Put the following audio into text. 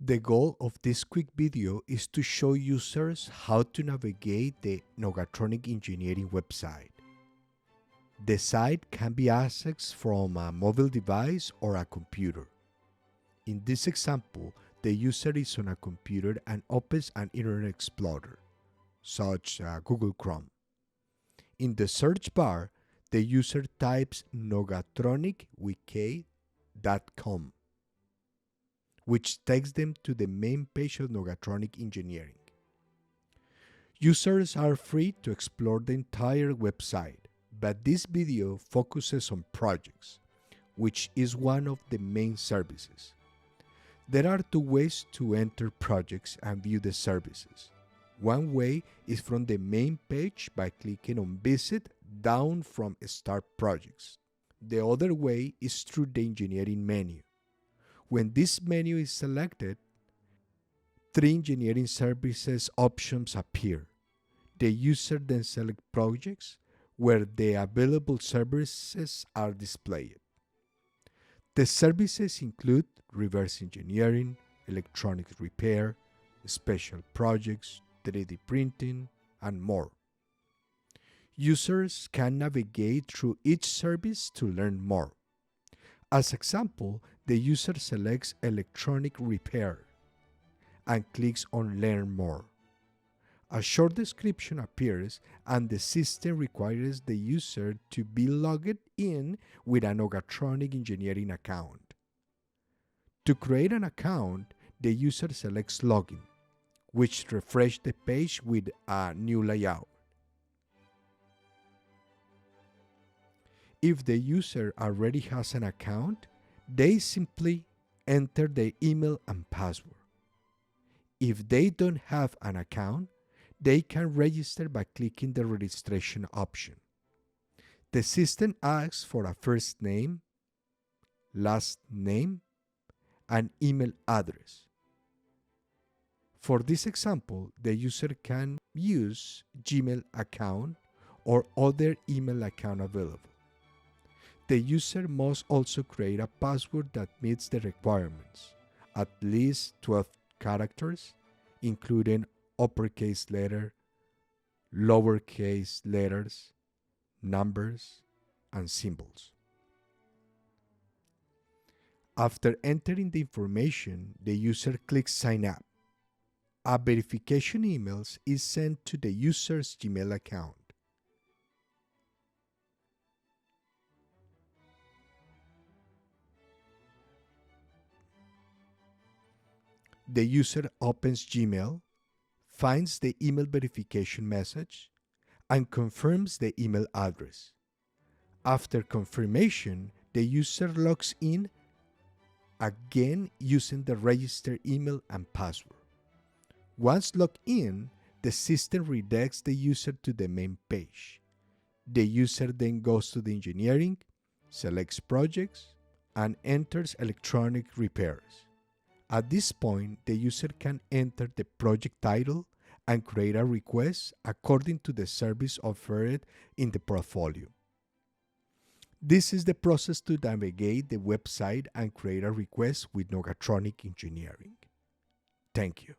The goal of this quick video is to show users how to navigate the Nogatronik Engineering website. The site can be accessed from a mobile device or a computer. In this example, the user is on a computer and opens an Internet Explorer, such as Google Chrome. In the search bar, the user types nogatronik.com, which takes them to the main page of Nogatronik Engineering. Users are free to explore the entire website, but this video focuses on projects, which is one of the main services. There are two ways to enter projects and view the services. One way is from the main page by clicking on Visit down from Start Projects. The other way is through the Engineering menu. When this menu is selected, three engineering services options appear. The user then selects projects where the available services are displayed. The services include reverse engineering, electronics repair, special projects, 3D printing, and more. Users can navigate through each service to learn more. As example, the user selects electronic repair and clicks on Learn More. A short description appears and the system requires the user to be logged in with a Nogatronik Engineering account. To create an account, the user selects Login, which refreshes the page with a new layout. If the user already has an account, they simply enter their email and password. If they don't have an account, they can register by clicking the registration option. The system asks for a first name, last name, and email address. For this example, the user can use Gmail account or other email account available. The user must also create a password that meets the requirements, at least 12 characters, including uppercase letter, lowercase letters, numbers, and symbols. After entering the information, the user clicks Sign Up. A verification email is sent to the user's Gmail account. The user opens Gmail, finds the email verification message, and confirms the email address. After confirmation, the user logs in again using the registered email and password. Once logged in, the system redirects the user to the main page. The user then goes to the engineering, selects projects, and enters electronic repairs. At this point, the user can enter the project title and create a request according to the service offered in the portfolio. This is the process to navigate the website and create a request with Nogatronik Engineering. Thank you.